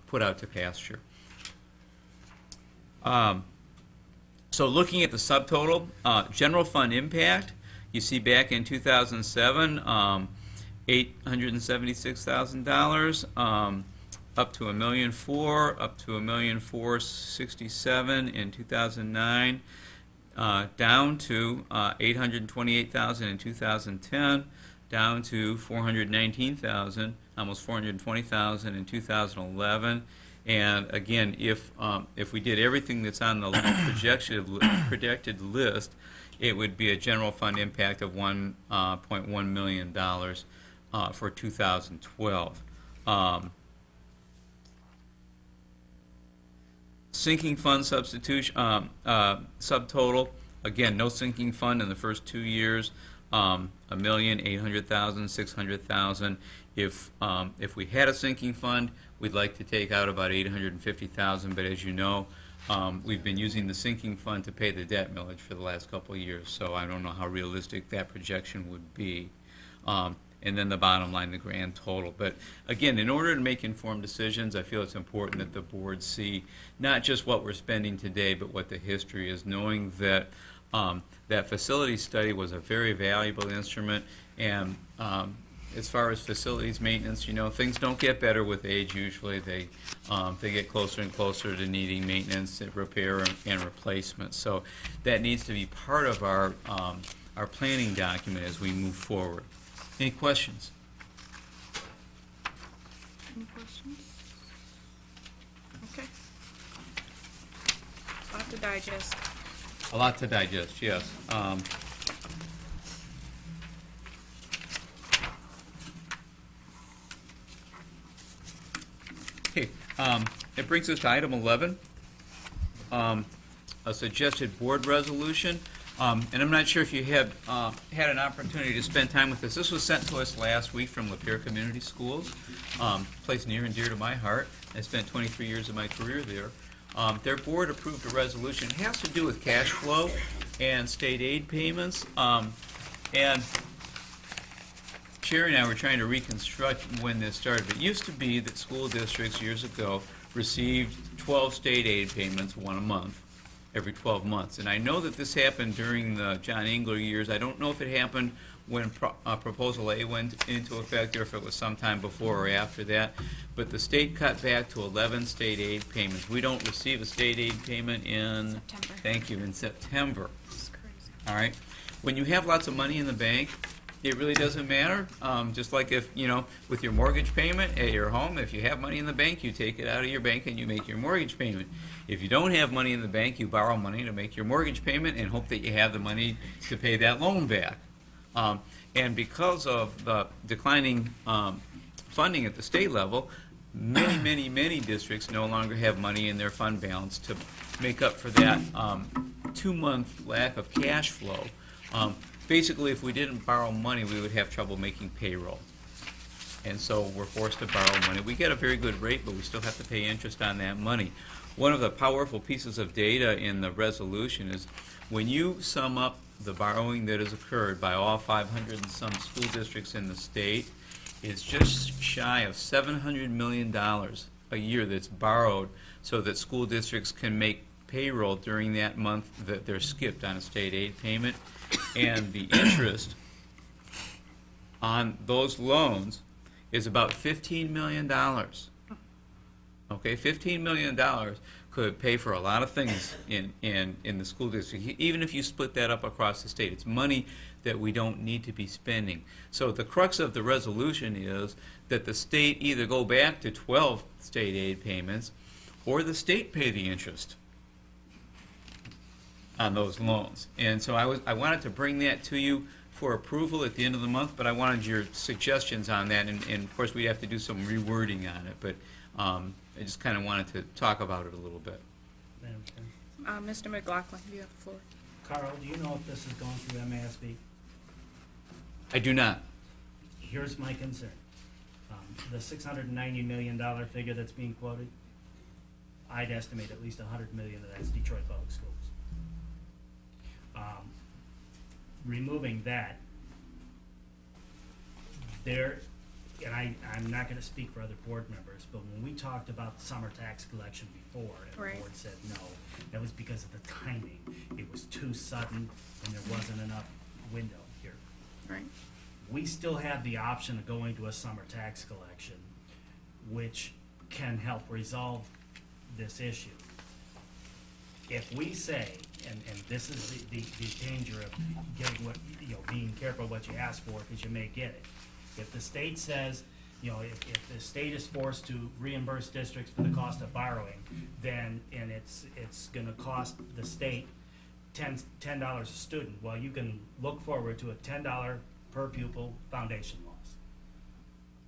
put out to pasture. So looking at the subtotal, general fund impact, you see back in 2007, $876,000, up to $1,400,000, up to $1,467,000 in 2009, down to $828,000 in 2010, down to $419,000, almost $420,000 in 2011. And again, if we did everything that's on the projected list, it would be a general fund impact of $1.1 million for 2012. Sinking fund substitution subtotal. Again, no sinking fund in the first 2 years. $1,800,000, $600,000. If we had a sinking fund, we'd like to take out about $850,000. But as you know, we've been using the sinking fund to pay the debt millage for the last couple of years. So I don't know how realistic that projection would be. And then the bottom line, the grand total. But again, in order to make informed decisions, I feel it's important that the board see not just what we're spending today, but what the history is, knowing that that facility study was a very valuable instrument. And as far as facilities maintenance, you know, things don't get better with age. Usually they get closer and closer to needing maintenance, repair, and replacement. So that needs to be part of our planning document as we move forward. Any questions? Any questions? Okay. A lot to digest. A lot to digest, yes. Okay, it brings us to item 11, a suggested board resolution. And I'm not sure if you have had an opportunity to spend time with this. This was sent to us last week from Lapeer Community Schools, place near and dear to my heart. I spent 23 years of my career there. Their board approved a resolution. It has to do with cash flow and state aid payments. And Sherry and I were trying to reconstruct when this started. It used to be that school districts years ago received 12 state aid payments, one a month, every 12 months. And I know that this happened during the John Engler years. I don't know if it happened when Proposal A went into effect or if it was sometime before or after that. But the state cut back to 11 state aid payments. We don't receive a state aid payment in September. Thank you, in September. It's crazy. All right. When you have lots of money in the bank, it really doesn't matter. Just like if, you know, with your mortgage payment at your home, if you have money in the bank, you take it out of your bank and you make your mortgage payment. If you don't have money in the bank, you borrow money to make your mortgage payment and hope that you have the money to pay that loan back. And because of the declining funding at the state level, many districts no longer have money in their fund balance to make up for that 2-month lack of cash flow. Basically, if we didn't borrow money, we would have trouble making payroll. And so we're forced to borrow money. We get a very good rate, but we still have to pay interest on that money. One of the powerful pieces of data in the resolution is when you sum up the borrowing that has occurred by all 500 and some school districts in the state, it's just shy of $700 million a year that's borrowed so that school districts can make payroll during that month that they're skipped on a state aid payment. And the interest on those loans is about $15 million. Okay, $15 million could pay for a lot of things in the school district, even if you split that up across the state. It's money that we don't need to be spending. So the crux of the resolution is that the state either go back to 12 state aid payments or the state pay the interest on those loans. And so I wanted to bring that to you for approval at the end of the month, but I wanted your suggestions on that, and of course we have to do some rewording on it, but I just kind of wanted to talk about it a little bit. Madam Chair. Mr. McLaughlin, you have the floor. Carl, do you know if this is going through MASB? I do not. Here's my concern. The $690 million figure that's being quoted, I'd estimate at least $100 million of that's Detroit Public Schools. Removing that, there and I'm not gonna speak for other board members, but when we talked about the summer tax collection before, and the Right. board said no, that was because of the timing. It was too sudden, and there wasn't enough window here. Right. We still have the option of going to a summer tax collection, which can help resolve this issue. If we say, and this is the danger of getting what, being careful what you ask for, because you may get it. If the state says, if the state is forced to reimburse districts for the cost of borrowing, then, and it's gonna cost the state $10 a student, well, you can look forward to a $10 per pupil foundation loss.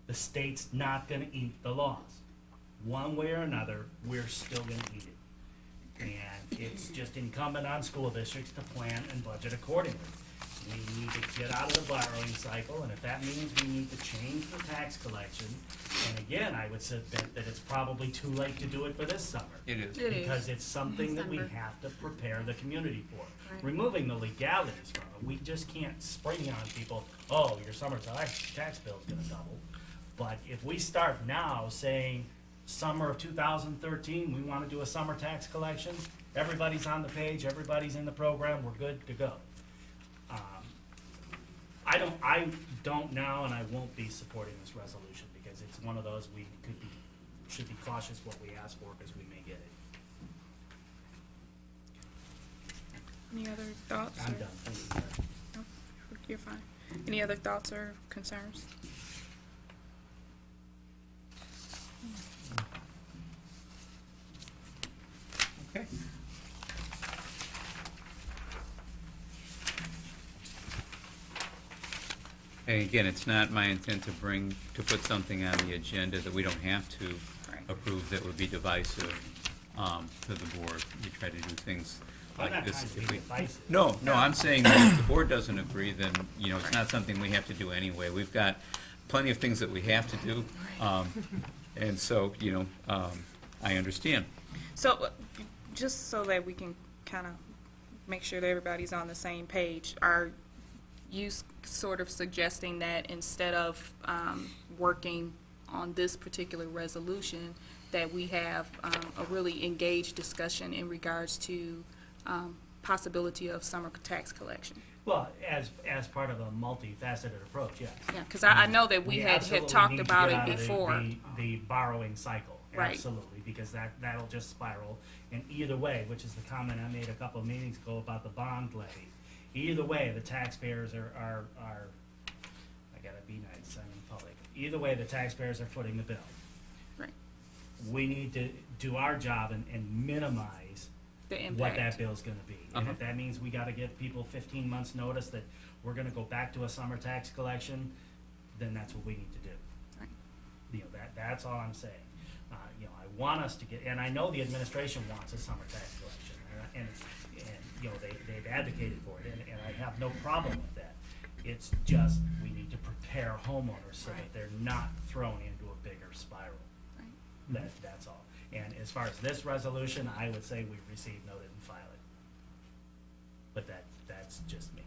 The state's not gonna eat the loss. One way or another, we're still gonna eat it. And it's just incumbent on school districts to plan and budget accordingly. We need to get out of the borrowing cycle, and if that means we need to change the tax collection, and again, I would submit that it's probably too late to do it for this summer. It is. It is. Because it's something that we December. have to prepare the community for. Right. Removing the legalities from it, we just can't spring on people, oh, your summer tax bill's gonna double. But if we start now saying, summer of 2013, we wanna do a summer tax collection, everybody's on the page, everybody's in the program, we're good to go. I don't now, and I won't be supporting this resolution, because it's one of those should be cautious what we ask for, because we may get it. Any other thoughts? I'm or- done, thank you, Mayor. No, you're fine. Any other thoughts or concerns? Okay. And again, it's not my intent to put something on the agenda that we don't have to Right. approve that would be divisive to the board. We try to do things I'm like not this. trying to if be we- divisive. No, I'm saying that if the board doesn't agree, then, it's not something we have to do anyway. We've got plenty of things that we have to do, and so, I understand. So, just so that we can kind of make sure that everybody's on the same page, are you sort of suggesting that instead of working on this particular resolution, that we have a really engaged discussion in regards to possibility of summer tax collection? Well, as part of a multifaceted approach, yes. Yeah, because I know that we had absolutely talked need to about get it out of before. The borrowing cycle, Right. absolutely, because that'll just spiral. And either way, which is the comment I made a couple of meetings ago about the bond levy, either way, the taxpayers are I gotta be nice, I'm in public. Either way, the taxpayers are footing the bill. Right. We need to do our job and minimize The what that impact. bill's gonna be. And Uh-huh. if that means we gotta give people 15 months' notice that we're gonna go back to a summer tax collection, then that's what we need to do. Right. That's all I'm saying. I want us to get, and I know the administration wants a summer tax collection, and they've advocated for it, and I have no problem with that. It's just, we need to prepare homeowners so that Right. they're not thrown into a bigger spiral. Right. That's all. And as far as this resolution, I would say we receive, noted, and file it. But that's just me.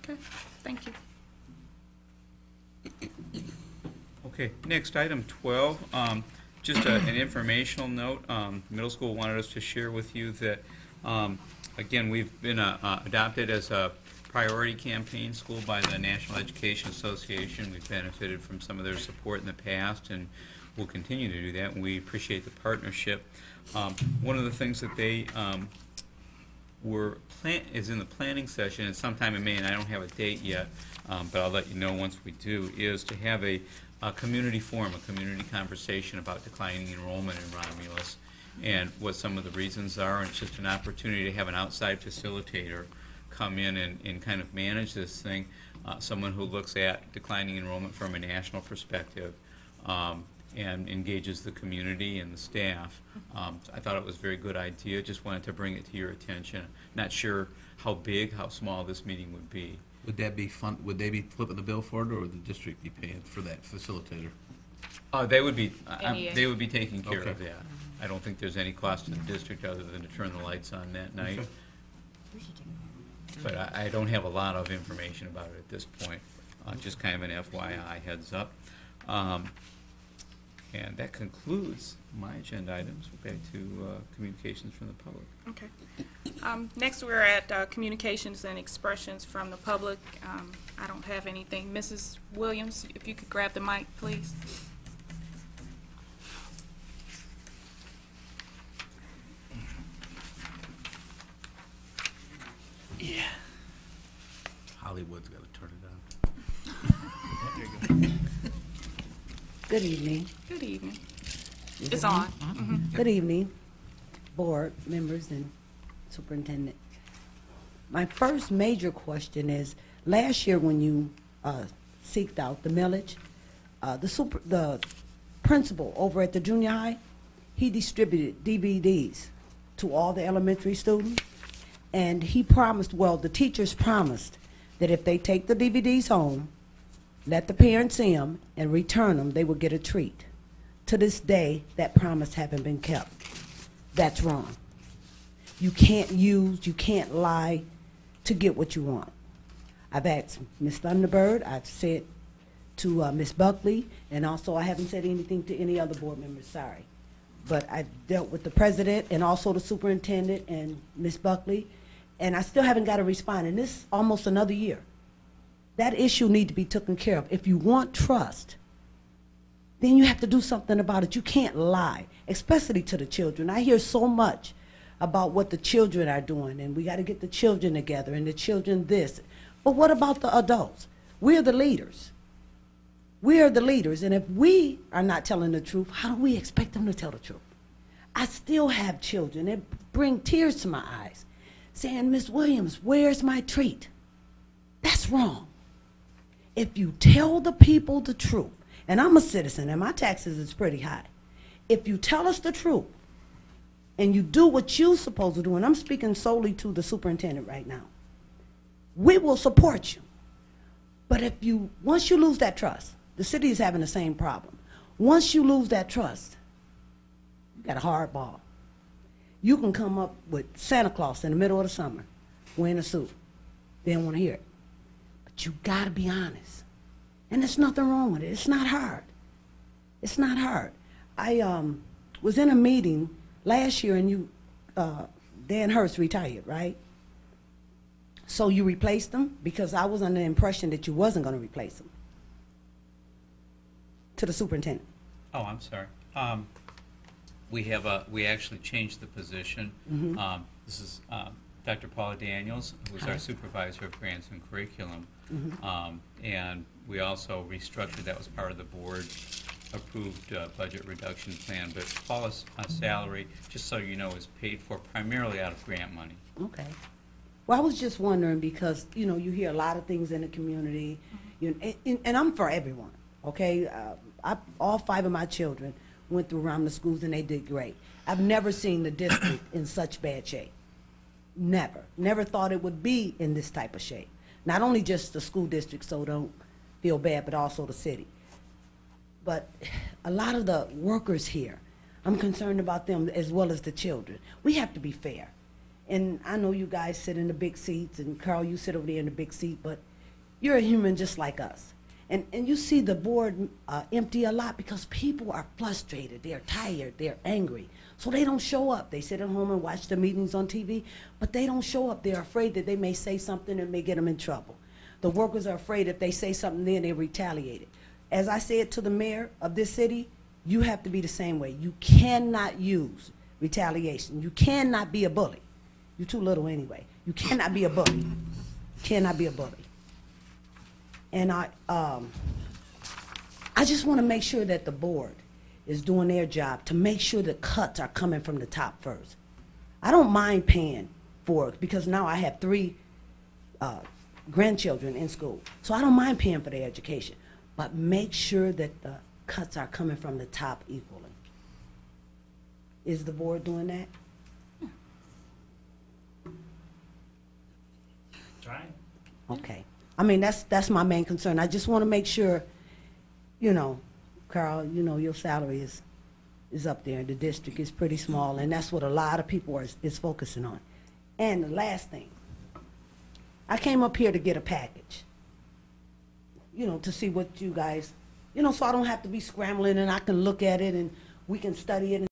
Okay, thank you. Okay, next, item 12, just an informational note. Middle school wanted us to share with you that, again, we've been adopted as a priority campaign school by the National Education Association. We've benefited from some of their support in the past, and we'll continue to do that, and we appreciate the partnership. One of the things that they is in the planning session, and sometime in May, and I don't have a date yet, but I'll let you know once we do, is to have a community forum, a community conversation about declining enrollment in Romulus and what some of the reasons are. And it's just an opportunity to have an outside facilitator come in and kind of manage this thing, someone who looks at declining enrollment from a national perspective and engages the community and the staff. I thought it was a very good idea. Just wanted to bring it to your attention. Not sure how big, how small this meeting would be. Would that be fun? Would they be flipping the bill for it, or would the district be paying for that facilitator? They would be, NEA. they would be taking care Okay. of that. I don't think there's any cost to the district other than to turn the lights on that night. Okay. But I don't have a lot of information about it at this point. Just kind of an FYI heads up. And that concludes my agenda items. We're back to communications from the public. Okay. Next, we're at communications and expressions from the public. I don't have anything. Mrs. Williams, if you could grab the mic, please. Hollywood's got to turn it on. Good evening. Good evening. It's on. Mhm. Good evening, board members and superintendent. My first major question is, last year when you seeked out the millage, the principal over at the junior high, he distributed DVDs to all the elementary students, and he promised, well, the teachers promised that if they take the DVDs home, let the parents see them, and return them, they would get a treat. To this day, that promise haven't been kept. That's wrong. You can't lie to get what you want. I've asked Ms. Thunderbird, I've said to Ms. Buckley, and also I haven't said anything to any other board members, sorry. But I dealt with the president and also the superintendent and Ms. Buckley, and I still haven't got a response, and this is almost another year. That issue needs to be taken care of. If you want trust, then you have to do something about it. You can't lie, especially to the children. I hear so much about what the children are doing, and we got to get the children together, and the children this. But what about the adults? We're the leaders. We are the leaders, and if we are not telling the truth, how do we expect them to tell the truth? I still have children. It brings tears to my eyes, saying, Miss Williams, where's my treat? That's wrong. If you tell the people the truth, and I'm a citizen and my taxes is pretty high, if you tell us the truth and you do what you're supposed to do, and I'm speaking solely to the superintendent right now, we will support you. But once you lose that trust, the city is having the same problem. Once you lose that trust, you got a hard ball. You can come up with Santa Claus in the middle of the summer wearing a suit. They don't want to hear it. But you got to be honest. And there's nothing wrong with it. It's not hard. It's not hard. I was in a meeting last year, and Dan Hurst retired, right? So you replaced him? Because I was under the impression that you wasn't going to replace him. To the superintendent. Oh, I'm sorry. We actually changed the position. Mm-hmm. This is Dr. Paula Daniels, who is Hi. our supervisor of grants and curriculum. Mm-hmm. And we also restructured, that was part of the board approved budget reduction plan. But Paula's salary, just so you know, is paid for primarily out of grant money. Okay. Well, I was just wondering because, you hear a lot of things in the community, and I'm for everyone, okay? All 5 of my children went through Romulus schools, and they did great. I've never seen the district in such bad shape. Never. Never thought it would be in this type of shape. Not only just the school district, so don't feel bad, but also the city. But a lot of the workers here, I'm concerned about them as well as the children. We have to be fair. And I know you guys sit in the big seats, and Carl, you sit over there in the big seat, but you're a human just like us. And you see the board empty a lot because people are frustrated, they're tired, they're angry. So they don't show up. They sit at home and watch the meetings on TV, but they don't show up. They're afraid that they may say something and may get them in trouble. The workers are afraid if they say something then they're retaliated. As I said to the mayor of this city, you have to be the same way. You cannot use retaliation. You cannot be a bully. You're too little anyway. You cannot be a bully. You cannot be a bully. And I just want to make sure that the board is doing their job to make sure the cuts are coming from the top first. I don't mind paying for it because now I have 3 grandchildren in school. So I don't mind paying for their education. But make sure that the cuts are coming from the top equally. Is the board doing that? Try. Okay. I mean, that's my main concern. I just want to make sure, Carl, your salary is up there. The district is pretty small, and that's what a lot of people is focusing on. And the last thing, I came up here to get a package. you know, to see what you guys, you know, so I don't have to be scrambling and I can look at it and we can study it and